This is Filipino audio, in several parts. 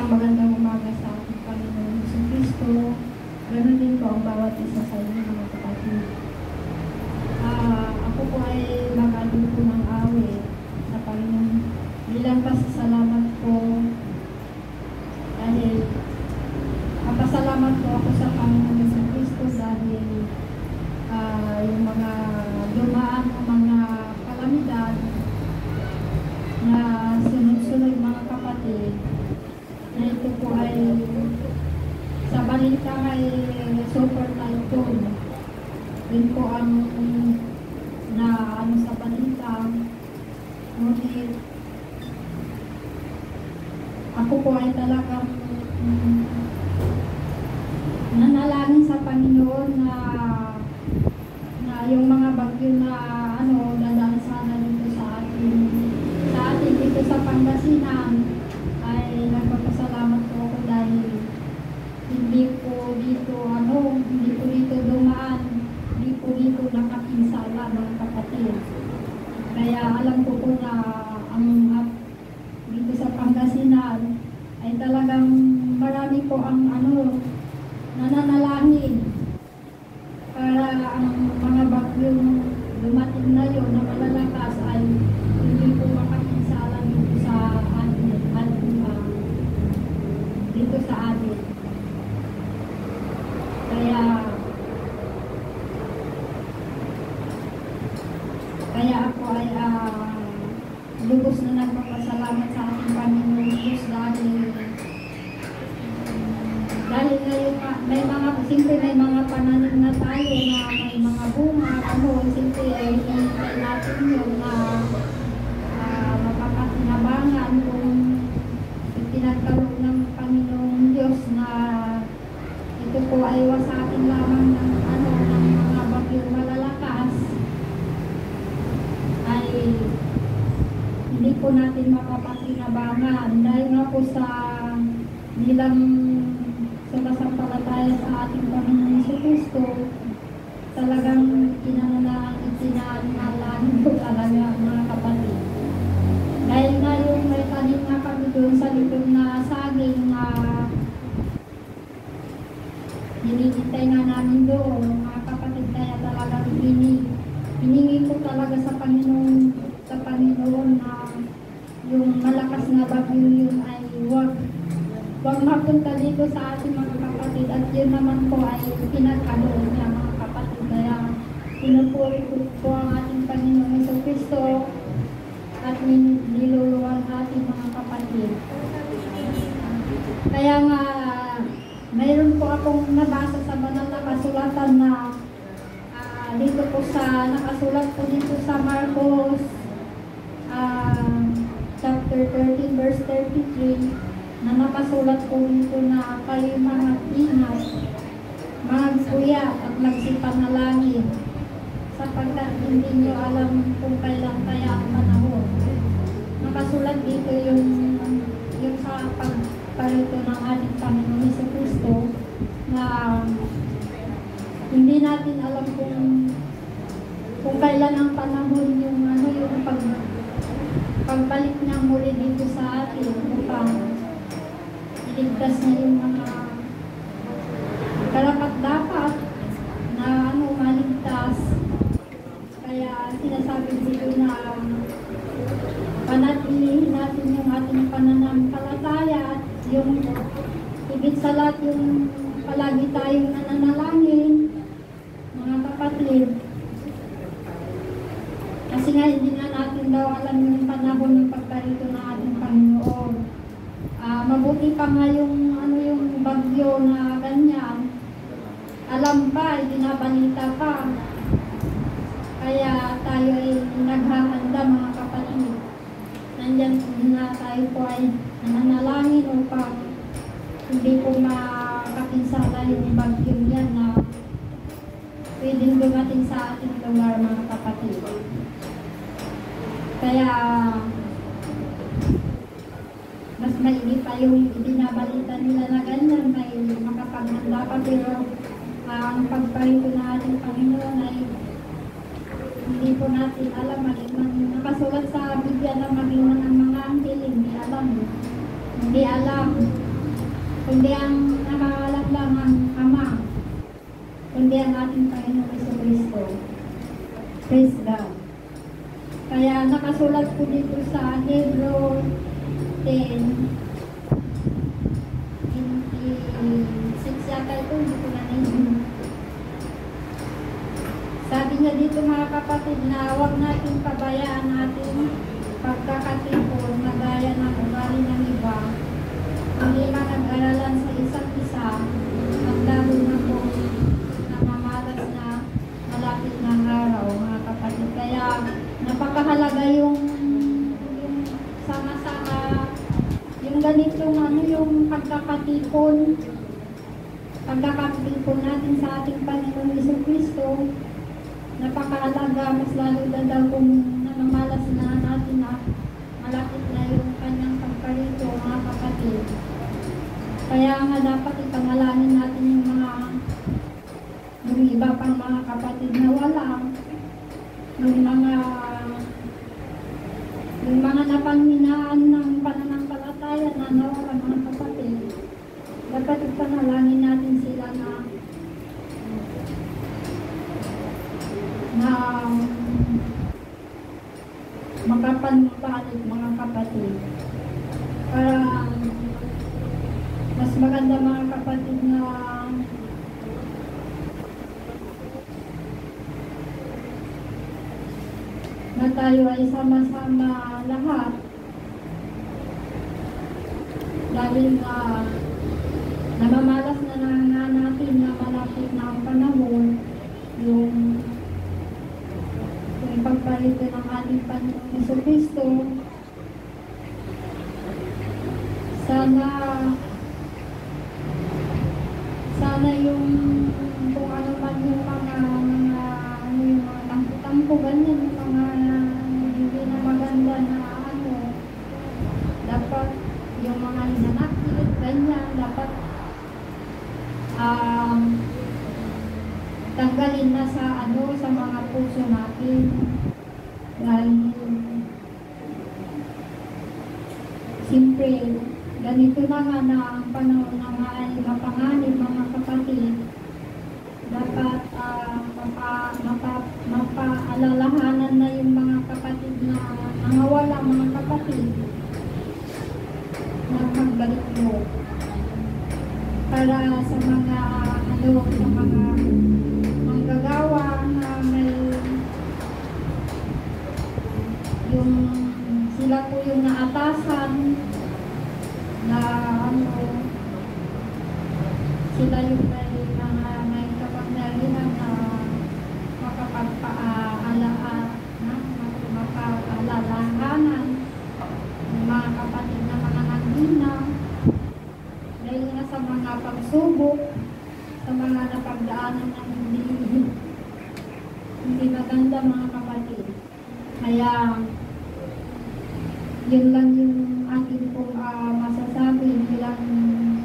magandang umaga sa ating Panginoon Jesucristo. Ganun din po ang bawat isa sa inyo mga kapatid. Ako po ay mag-alin po ng awit sa Panginoon. Bilang pasasalamat po dahil napasalamat po ako sa Panginoon Jesucristo dahil yung mga dumaan o mga kalamidad na sunod-sunod mga kapatid na ito po ay sa balita ay super typhoon. Yun po ang na sa balita. Ngunit ako po ay talagang nanalangin sa Panginoon na yung mga bagyo na dadaan sana dito sa atin dito sa Pangasinan ay nagpapasalamat po ako dahil hindi po dito dumaan, hindi po dito nakapinsala mga kapatid. Kaya alam ko po na ang dito sa Pangasinan ay talagang marami po ang nananalangin para ang mga bagyong dumating na yun na malalakas ay hindi po makapinsala dito sa atin dito sa atin. Kaya ako ay lubos na nagpapasalamat sa ating Panginoon Diyos dahil ngayon siyempre may mga pananim na tayo na may mga bunga, siyempre ay hinihintay natin yun na mapapakinabangan kung itinagkaroon ng Panginoong Diyos na ito po ay wasakin lamang ng mga bagyong malalakas ay hindi po natin mapapakinabangan dahil nga po sa nilang sumasampalataya sa ating Panginoon Jesucristo, talagang itinanalangin po talaga mga kapatid. Dahil na yung may tanim na kami doon sa likod na saging na hinihintay nga namin doon, mga kapatid, kaya talagang hiningi ko talaga sa Panginoon na yung malakas na bagyo yun ay huwag mapunta dito sa ating mga kapatid, at yun naman po ay pinagkaloon niya mga kapatid. Kaya pinupuri ko po ang ating Panginoon Jesucristo at niluluwag ating mga kapatid. Kaya nga mayroon po akong nabasa sa banal na kasulatan na dito po nakasulat po dito sa Marcos chapter 13 verse 33 na nakasulat po dito na kayo mga ingat, magpuyat at magsipanalangin sapagkat hindi nyo alam kung kailan kaya ang panahon. Nakasulat dito yung sa pagparito ng ating Panginoon Jesucristo na hindi natin alam kung kailan ang panahon yung pagbalik niya muli dito sa atin upang iligtas niya yung mga karapat-dapat na maligtas. Kaya sinasabi dito na panatilihin natin yung ating pananampalataya at yung higit sa lahat yung palagi tayong nananalangin mga kapatid. Kasi nga hindi nga natin daw alam yung panahon ng pagkarito ng ating Panginoon. Mabuti pa nga yung bagyo na ganyan. Alam pa, binabalita pa. Kaya tayo ay naghahanda mga kapatid. Nandyan na tayo po ay nananalangin upang hindi po makapinsala yung bagyo yan na pwedeng dumating sa ating lugar mga kapatid. Kaya mas maigi pa yung ibinabalita nila na ganyan, may makapaghanda pa, pero ang pagparito na ating Panginoon ay hindi po natin alam. Nakasulat sa Biblia na maging ng mga anghel, hindi alam. kundi ang nakakalat lang ang Ama, kundi ang ating Panginoong Jesucristo. Praise God. Kaya nakasulat po dito sa Hebrew 10:26 yata ito, hindi ko na naisin. Sabi niya dito mga kapatid na huwag natin pabayaan natin pagkakatipon na gaya ng ugali ng iba, hindi nag-aralan sa isa't isa at lalo na po namamalas na malapit ng araw mga kapatid. Kaya napakahalaga yung sama-sama yung ganitong yung pagkakatipon natin sa ating Panginoong Jesucristo. Napakahalaga, mas lalo daw kung namamalas na natin na malapit na yung kanyang pagkarito mga kapatid. Kaya nga dapat ipangalangin natin yung iba pang mga kapatid na wala, yung mga napanghinaan ng pananampalataya na nawala mga kapatid. Dapat ipanalangin natin sila na makapanbalik mga kapatid. Para mas maganda mga kapatid na tayo ay sama-sama lahat. Dahil namamalas na natin na malapit na ang panahon yung pagpalito ng ating Panginoong Jesucristo. Sana yung kung ano man yung mga tampo ganyan, yung mga hindi na maganda na dapat yung mga hinanakit, ganyan, dapat tanggalin na sa mga puso natin. Dahil siyempre ganito na nga na ang panahon na nga ay mapanganib mga kapatid. Dapat mapaalalahanan na yung mga kapatid na nangawala mga kapatid na magbalik mo para sa mga manggagawa na may yung sila po yung naatasan na sila yung may kapangyarihan na mapaalalahanan ng mga kapatid na mga nandina dahil nga sa mga pagsubok, sa mga napagdaanan ng hindi maganda mga kapatid. Kaya yun lang yung akin pong masasabi bilang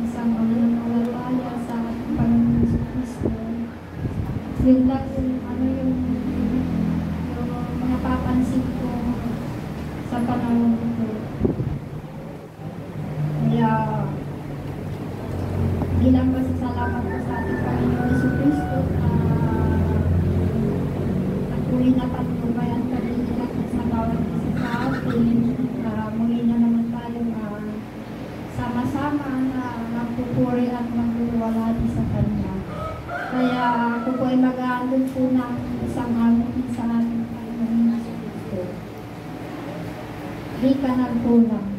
isang mananampalataya sa ating Panginoon Jesucristo. Yun lang yung napapansin ko sa panahon ito. Kaya bilang pasasalamat ko sa ating Panginoon Jesucristo at tuloy na patnubayan kami sa bawat isa sa atin. Muli na naman tayong sama-sama na magpupuri at magluwalhati sa Kanya. Kaya ako po ay mag-aandun po ng isang amin sa ating Panginoon Jesucristo. Di ka nagkulang.